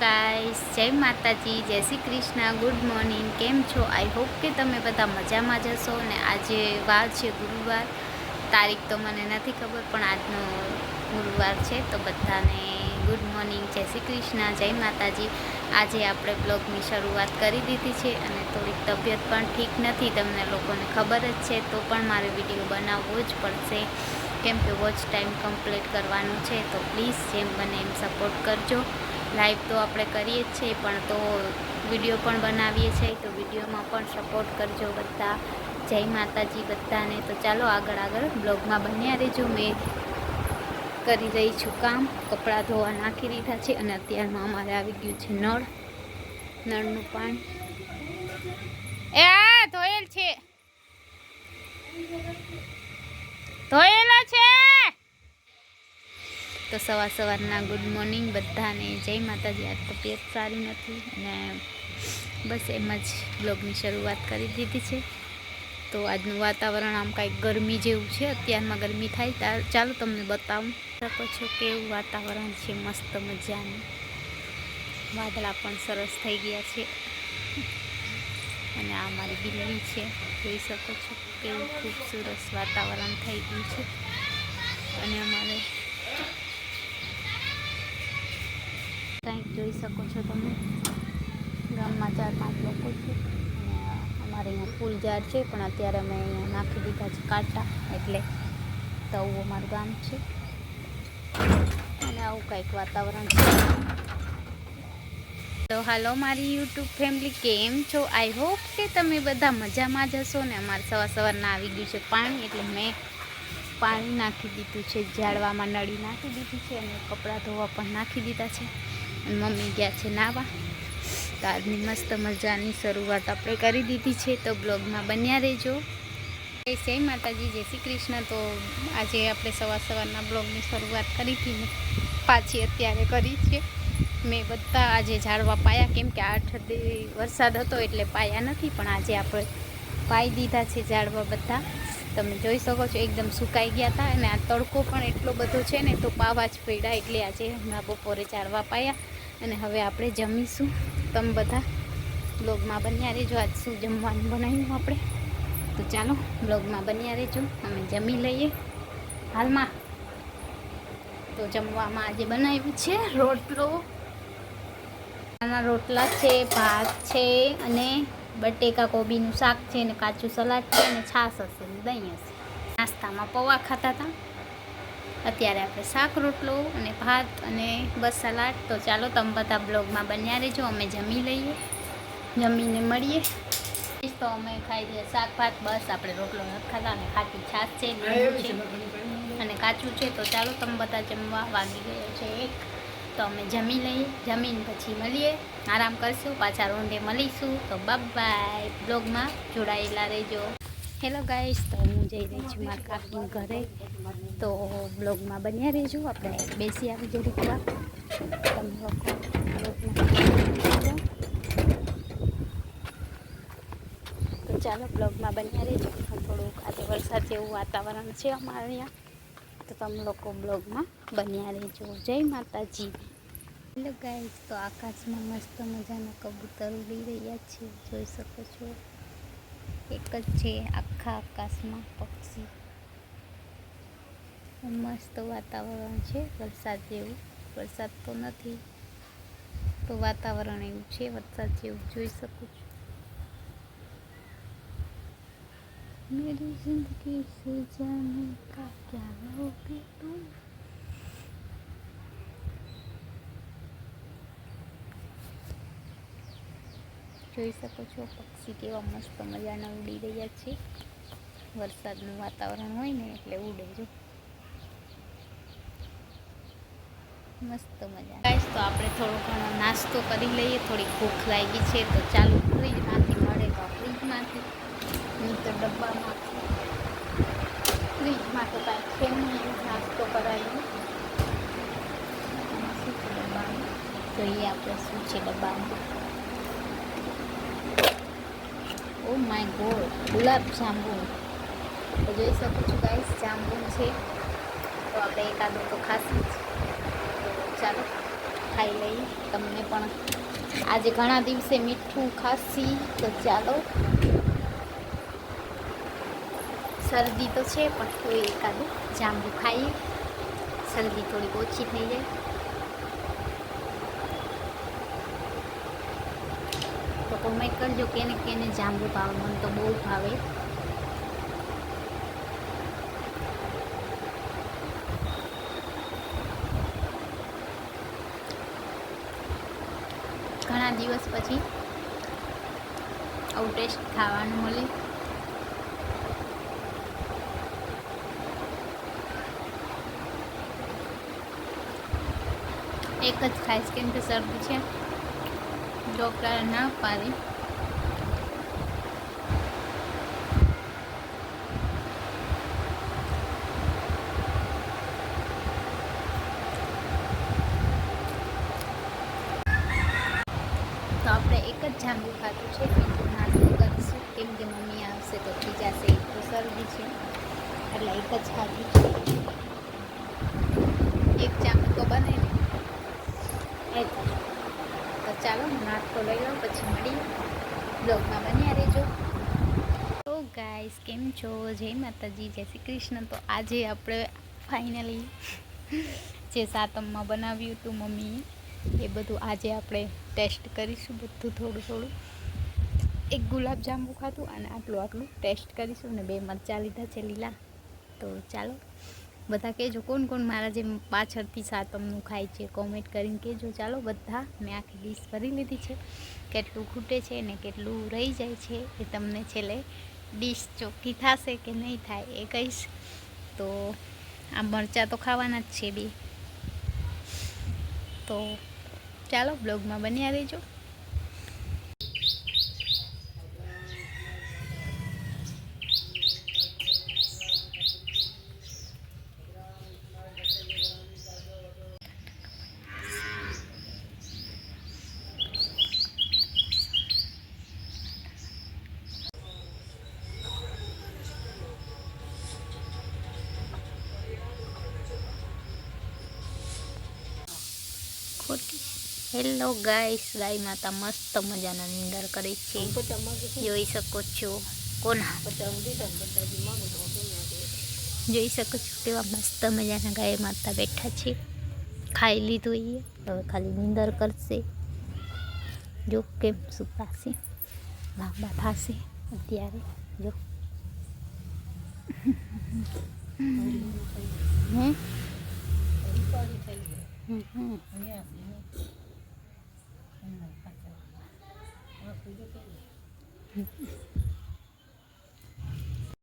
Guys, જય માતાજી, જય શ્રી કૃષ્ણ, ગુડ મોર્નિંગ. કેમ છો? આઈ હોપ કે તમે બધા મજામાં જ હશો. ને આજે વાર છે ગુરુવાર. તારીખ તો મને નથી ખબર, પણ આજનો ગુરુવાર છે. તો બધાને ગુડ મોર્નિંગ, જય શ્રી કૃષ્ણ, જય માતાજી. આજે આપણે બ્લોગની શરૂઆત કરી દીધી છે અને થોડીક તબિયત પણ ઠીક નથી, તમને લોકોને ખબર જ છે. તો પણ મારે વિડીયો બનાવવો જ પડશે, કેમ કે વોચ ટાઈમ કમ્પ્લીટ કરવાનું છે. તો પ્લીઝ જેમ બને એમ સપોર્ટ કરજો. લાઈવ તો આપણે કરીએ જ છીએ, પણ તો વિડીયો પણ બનાવીએ છીએ, તો વિડીયોમાં પણ સપોર્ટ કરજો બધા. જય માતાજી બધાને. તો ચાલો આગળ બ્લોગમાં બન્યા રહેજો. મેં કરી રહી છું કામ, કપડાં ધોવા નાખી દીધા છે અને અત્યારમાં અમારે આવી ગયું છે નળનું પાણી. એ ધોયેલ છે, ધોયેલા છે. તો સવારના ગુડ મોર્નિંગ બધાને, જય માતાજી. આજ તબિયત સારી નથી અને બસ એમ જ બ્લોગની શરૂઆત કરી દીધી છે. તો આજનું વાતાવરણ આમ કાંઈક ગરમી જેવું છે, અત્યારમાં ગરમી થાય. ચાલો તમને બતાવું શકો છો કેવું વાતાવરણ છે. મસ્ત મજાનું વાદળા પણ સરસ થઈ ગયા છે અને આ મારી બિલ્લી છે, જોઈ શકો છો કેવું ખૂબસૂરત વાતાવરણ થઈ ગયું છે. અને અમારે કંઈક જોઈ શકો છો તમે, ગામમાં 4-5 લોકો છે અને અમારે અહીંયા ફૂલ ઝાડ છે, પણ અત્યારે અમે અહીંયા નાખી દીધા છે કાંટા, એટલે તો આવું અમારું ગામ છે અને આવું કંઈક વાતાવરણ છે. તો હાલો મારી યુટ્યુબ ફેમિલી, કેમ છો? આઈ હોપ કે તમે બધા મજામાં જ હશો. ને અમારે સવારના આવી ગયું છે પાણી, એટલે મેં પાણી નાખી દીધું છે ઝાડવામાં, નળી નાખી દીધી છે અને કપડાં ધોવા પણ નાખી દીધા છે. અને મમ્મી ગયા છે નાવા. તો આજની મસ્ત મજાની શરૂઆત આપણે કરી દીધી છે, તો બ્લોગમાં બન્યા રહેજો. જય માતાજી, જય શ્રી કૃષ્ણ. તો આજે આપણે સવારના બ્લોગની શરૂઆત કરી હતી ને પાછી અત્યારે કરી છે. મેં બધા આજે ઝાડવા પાયા, કેમ કે 8 વરસાદ હતો એટલે પાયા નથી, પણ આજે આપણે પાઈ દીધા છે ઝાડવા બધા. તમે જોઈ શકો છો એકદમ સુકાઈ ગયા હતા અને આ તડકો પણ એટલો બધો છે ને, તો પાવા જ પડ્યા. એટલે આજે હમણાં બપોરે ઝાડવા પાયા અને હવે આપણે જમીશું. તમે બધા બ્લોગમાં બન્યા રહેજો. આજ શું જમવાનું બનાવ્યું આપણે, તો ચાલો બ્લોગમાં બન્યા રહેજો. અમે જમી લઈએ હાલમાં. તો જમવામાં આજે બનાવ્યું છે રોટલા છે, ભાત છે અને બટેકા કોબીનું શાક છે અને કાચું સલાડ છે અને છાશ હશે, દહીં હશે. નાસ્તામાં પૌવા ખાતા હતા, અત્યારે આપણે શાક રોટલો અને ભાત અને બસ સલાડ. તો ચાલો તમે બધા બ્લોગમાં બન્યા રહેજો. અમે જમી લઈએ, જમીને મળીએ. તો અમે ખાઈ દઈએ શાક ભાત, બસ આપણે રોટલો નથી ખાતા. અને ખાટી છાશ છે, લીંબુ છે અને કાચું છે. તો ચાલો તમે બધા જમવા. વાગી ગયો છે 1. તો અમે જમી લઈએ, જમીને પછી મળીએ, આરામ કરશું, પાછા રોંઢે મળીશું. તો બાય, બ્લોગમાં જોડાયેલા રહેજો. હેલો ગાઈસ, તો હું જઈ રહી છું મારા કાકીના ઘરે, તો બ્લોગમાં બન્યા રહેજો. આપણે બેસી આવી જરીક વાર, તમે લોકો તો ચાલો બ્લોગમાં બન્યા રહેજો. થોડુંક આજે વરસાદ જેવું વાતાવરણ છે અમારે અહીંયા, તો તમે લોકો બ્લોગમાં બન્યા રહેજો. જય માતાજી. હેલો ગાઈસ, તો આકાશમાં મસ્ત મજાના કબૂતર ઉડી રહ્યા છે, જોઈ શકો છો. એક જ છે આખા આકાશમાં પક્ષી. મસ્ત વાતાવરણ છે વરસાદ જેવું. વરસાદ તો નથી, તો વાતાવરણ એવું છે વરસાદ જેવું, જોઈ શકો છો. मेरी जिंदगी से जाने का क्या लोगे तुम. જોઈ શકો છો પક્ષી કેવા મસ્ત મજાના ઉડી રહ્યા છે. વરસાદનું વાતાવરણ હોય ને એટલે ઉડે જો, મસ્ત મજા. ગાઈસ, તો આપણે થોડો ઘણો નાસ્તો કરી લઈએ, થોડી ભૂખ લાગી છે. તો ચાલો ફ્રીજમાંથી મળે તો ફ્રીજમાંથી, નહીં તો ડબ્બામાંથી. ફ્રીજમાં તો કાંઈ છે નહીં, નાસ્તો કરાવીએ. શું છે ડબ્બામાં, જોઈએ આપણે શું છે ડબ્બામાં. ઓ માય ગોડ, ગુલાબ જાંબુ. તો જોઈ શકો છો ગાઈસ, જાંબુ છે. તો આપણે એકાદું તો ખાસી જ. તો ચાલો ખાઈ લઈએ. તમને પણ આજે ઘણા દિવસે મીઠું ખાસી, તો ચાલો. શરદી તો છે પણ કોઈ એકાદું જાંબુ ખાઈએ, શરદી થોડીક ઓછી થઈ જાય. તો કોમેન્ટ કરજો કેને કેને જાંબુ ભાવે, મને તો બહુ ભાવે. ઘણા દિવસ પછી આવું ટેસ્ટ ખાવાનું મળે. એક જ ખાઈશ કેમ કે શરદી છે, ડૉક્ટરે ના પાડી. તો આપણે એક જ જાંબુ ખાતું છે, બીજું નાસ્તો કરીશું કેમ કે મમ્મી આવશે તો ખીજાશે. તો શરદી છે એટલે એક જ ખાધું છે. એક જાંબુ તો બને ને એ તો ચાલો નાસ્તો લઈ લો, પછી મળીએ. બ્લોગમાં બન્યા રહેજો. તો ગાઈસ કેમ છો? જય માતાજી, જય શ્રી કૃષ્ણ. તો આજે આપણે ફાઇનલી જે સાતમમાં બનાવ્યું હતું મમ્મીએ, એ બધું આજે આપણે ટેસ્ટ કરીશું. બધું થોડું થોડું. એક ગુલાબજાંબુ ખાધું અને આટલું ટેસ્ટ કરીશું. ને 2 મરચાં લીધા છે લીલા. તો ચાલો બધા કહેજો કોણ કોણ મારા જે પાછળથી સાતમનું ખાય છે, કોમેન્ટ કરીને કહેજો. ચાલો બધા, મેં આખી ડીશ ભરી લીધી છે. કેટલું ખૂટે છે ને કેટલું રહી જાય છે એ તમને છેલ્લે ડીશ ચોખ્ખી થશે કે નહીં થાય એ કહીશ. તો આ મરચાં તો ખાવાના જ છે 2. તો ચાલો બ્લોગમાં બન્યા રહેજો. હેલો ગાઈસ, ગાય માતા મસ્ત મજાના નીંદર કરે છે, જોઈ શકો છો. કોના જોઈ શકો છો કેવા મસ્ત મજાના ગાય માતા બેઠા છે. ખાઈ લીધું એ હવે ખાલી નીંદર કરશે. જો કેમ સુતાશે, લાંબા થશે અત્યારે. જો